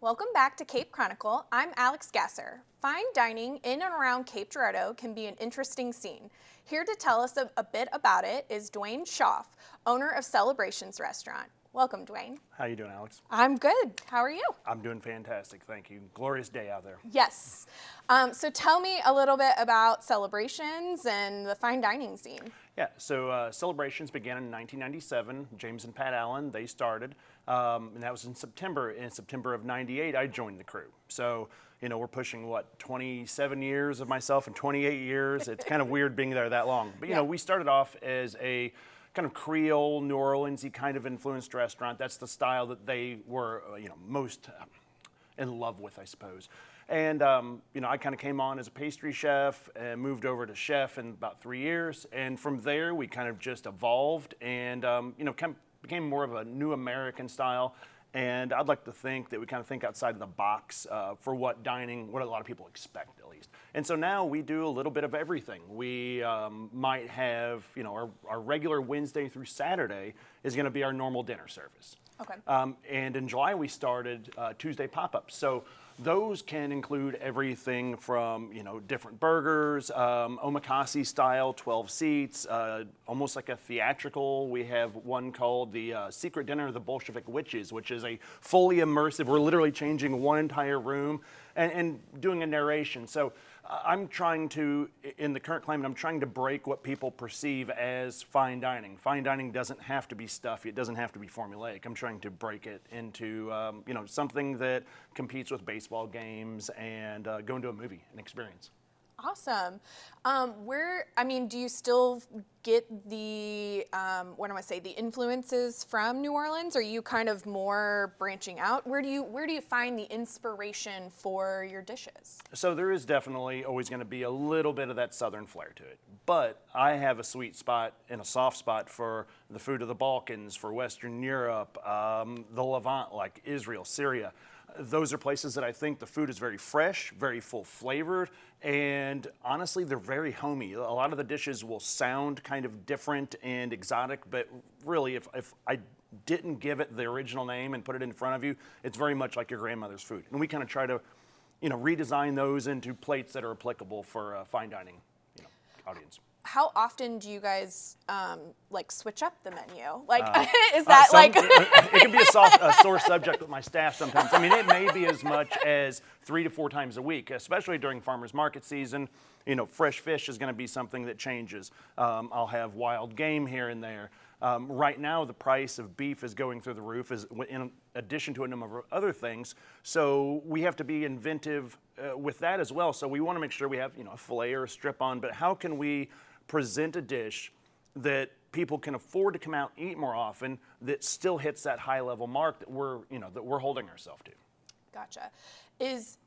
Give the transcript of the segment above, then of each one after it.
Welcome back to Cape Chronicle. I'm Alix Gasser. Fine dining in and around Cape Girardeau can be an interesting scene. Here to tell us a bit about it is DeWayne Schaaf, owner of Celebrations Restaurant. Welcome, DeWayne. How you doing, Alix? I'm good. How are you? I'm doing fantastic, thank you. Glorious day out there. Yes. So tell me a little bit about Celebrations and the fine dining scene. Yeah, so Celebrations began in 1997. James and Pat Allen, they started, and that was in September. In September of '98, I joined the crew. So, you know, we're pushing, 27 years of myself and 28 years. It's kind of weird being there that long. But, you know, we started off as a kind of Creole, New Orleans-y kind of influenced restaurant. That's the style that they were, most in love with, I suppose. And, I kind of came on as a pastry chef and moved over to chef in about 3 years. And from there, we kind of just evolved and, became more of a new American style. And I'd like to think that we kind of think outside of the box for what a lot of people expect, at least. And so now we do a little bit of everything. We might have, our regular Wednesday through Saturday is going to be our normal dinner service. Okay. And in July, we started Tuesday pop-ups. So those can include everything from, different burgers, omakase style, 12 seats, almost like a theatrical. We have one called the Secret Dinner of the Bolshevik Witches, which is a fully immersive, we're literally changing one entire room and doing a narration. So I'm trying to, in the current climate, I'm trying to break what people perceive as fine dining. Fine dining doesn't have to be stuffy. It doesn't have to be formulaic. I'm trying to break it into, something that competes with baseball games and going to a movie, an experience. Awesome. Do you still get the, the influences from New Orleans? Or are you kind of more branching out? Where do you find the inspiration for your dishes? So there is definitely always going to be a little bit of that Southern flair to it. But I have a sweet spot and a soft spot for the food of the Balkans, for Western Europe, the Levant, like Israel, Syria. Those are places that I think the food is very fresh, very full flavored, and honestly, they're very homey. A lot of the dishes will sound kind of different and exotic, but really, if I didn't give it the original name and put it in front of you, it's very much like your grandmother's food. And we kind of try to, redesign those into plates that are applicable for a fine dining, audience. How often do you guys switch up the menu? Is it can be a sore subject with my staff sometimes. I mean, it may be as much as 3 to 4 times a week, especially during farmers market season. Fresh fish is going to be something that changes. I'll have wild game here and there. Right now, the price of beef is going through the roof, in addition to a number of other things. So we have to be inventive with that as well. So we want to make sure we have, a fillet or a strip on, but how can we present a dish that people can afford to come out and eat more often that still hits that high level mark that we're holding ourselves to? Gotcha. Is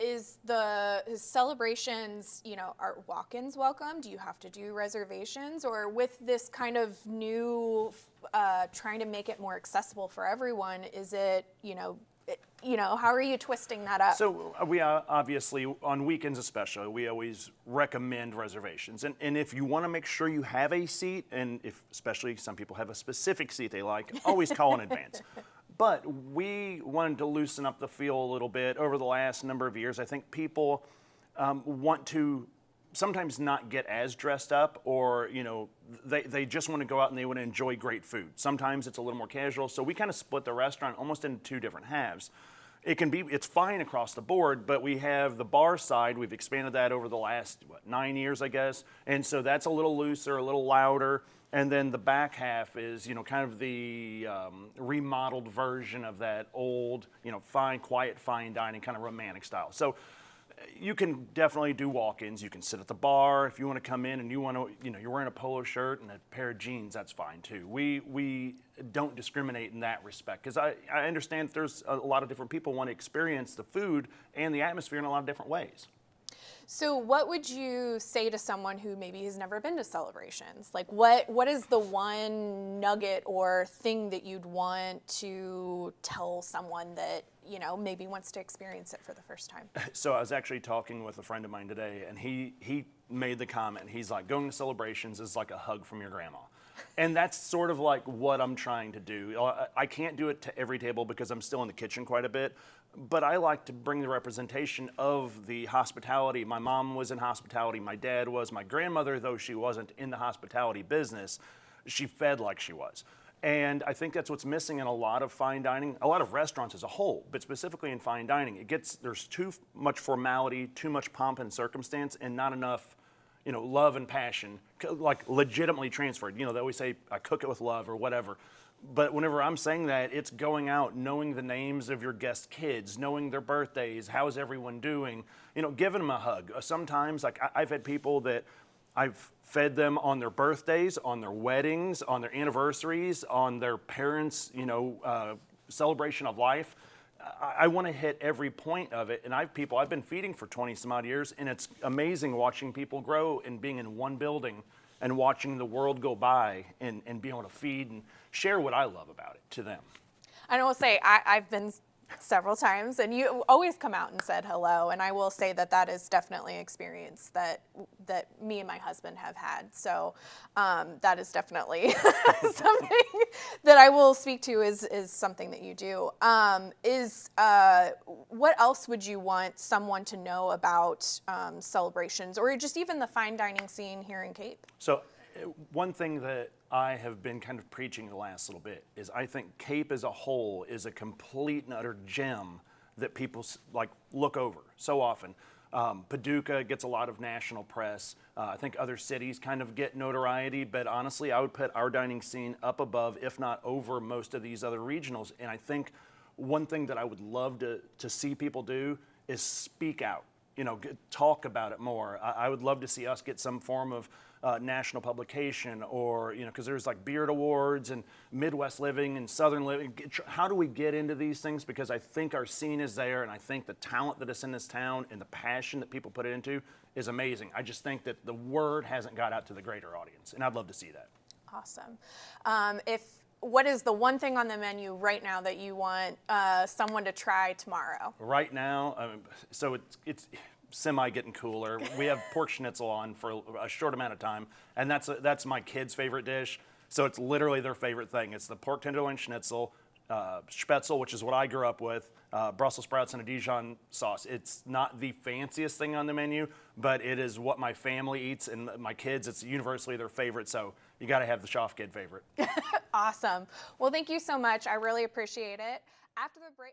Celebrations, are walk-ins welcome? Do you have to do reservations? Or with this kind of new, trying to make it more accessible for everyone, is it, how are you twisting that up? So we obviously, on weekends especially, we always recommend reservations. And if you want to make sure you have a seat, and if especially some people have a specific seat they like, always call in advance. But we wanted to loosen up the feel a little bit over the last number of years. I think people want to sometimes not get as dressed up, or they just want to go out and they want to enjoy great food. Sometimes it's a little more casual. So we kind of split the restaurant almost into 2 different halves. It's fine across the board, but we have the bar side. We've expanded that over the last 9 years, I guess. And so that's a little looser, a little louder. And then the back half is, kind of the remodeled version of that old, fine, quiet, fine dining kind of romantic style. So you can definitely do walk-ins. You can sit at the bar. If you want to come in and you want to, you're wearing a polo shirt and a pair of jeans, that's fine too. We don't discriminate in that respect, because I understand there's a lot of different people want to experience the food and the atmosphere in a lot of different ways. So what would you say to someone who maybe has never been to Celebrations? Like what is the one nugget or thing that you'd want to tell someone that, maybe wants to experience it for the first time? So I was actually talking with a friend of mine today, and he made the comment. He's like, going to Celebrations is like a hug from your grandma. And that's sort of like what I'm trying to do. I can't do it to every table because I'm still in the kitchen quite a bit, but I like to bring the representation of the hospitality. My mom was in hospitality, my dad was, my grandmother, though she wasn't in the hospitality business, she fed like she was. And I think that's what's missing in a lot of fine dining, a lot of restaurants as a whole, but specifically in fine dining. There's too much formality, too much pomp and circumstance, and not enough, love and passion, like legitimately transferred. They always say, I cook it with love or whatever. But whenever I'm saying that, it's going out, knowing the names of your guest kids, knowing their birthdays, how's everyone doing, giving them a hug. Sometimes, like I've had people that I've fed them on their birthdays, on their weddings, on their anniversaries, on their parents', celebration of life. I want to hit every point of it. And I've been feeding for 20 some odd years, and it's amazing watching people grow and being in one building and watching the world go by and being able to feed and share what I love about it to them. I will say I've been several times, and you always come out and said hello, and I will say that is definitely an experience that me and my husband have had. So that is definitely something that I will speak to is something that you do. What else would you want someone to know about celebrations, or just even the fine dining scene here in Cape? So one thing that I have been kind of preaching the last little bit is I think Cape as a whole is a complete and utter gem that people look over so often. Paducah gets a lot of national press. I think other cities kind of get notoriety, but honestly, I would put our dining scene up above, if not over, most of these other regionals. And I think one thing that I would love to see people do is speak out. Talk about it more. I would love to see us get some form of national publication, or because there's like Beard Awards and Midwest Living and Southern Living. How do we get into these things? Because I think our scene is there, and I think the talent that is in this town and the passion that people put it into is amazing. I just think that the word hasn't got out to the greater audience, and I'd love to see that. Awesome. What is the one thing on the menu right now that you want someone to try tomorrow? Right now, so it's semi getting cooler. We have pork schnitzel on for a short amount of time, and that's my kids' favorite dish. So it's literally their favorite thing. It's the pork tenderloin schnitzel, spätzle, which is what I grew up with, Brussels sprouts and a Dijon sauce. It's not the fanciest thing on the menu, but it is what my family eats, and my kids, it's universally their favorite. So you got to have the Schaaf kid favorite. Awesome. Well, thank you so much. I really appreciate it. After the break.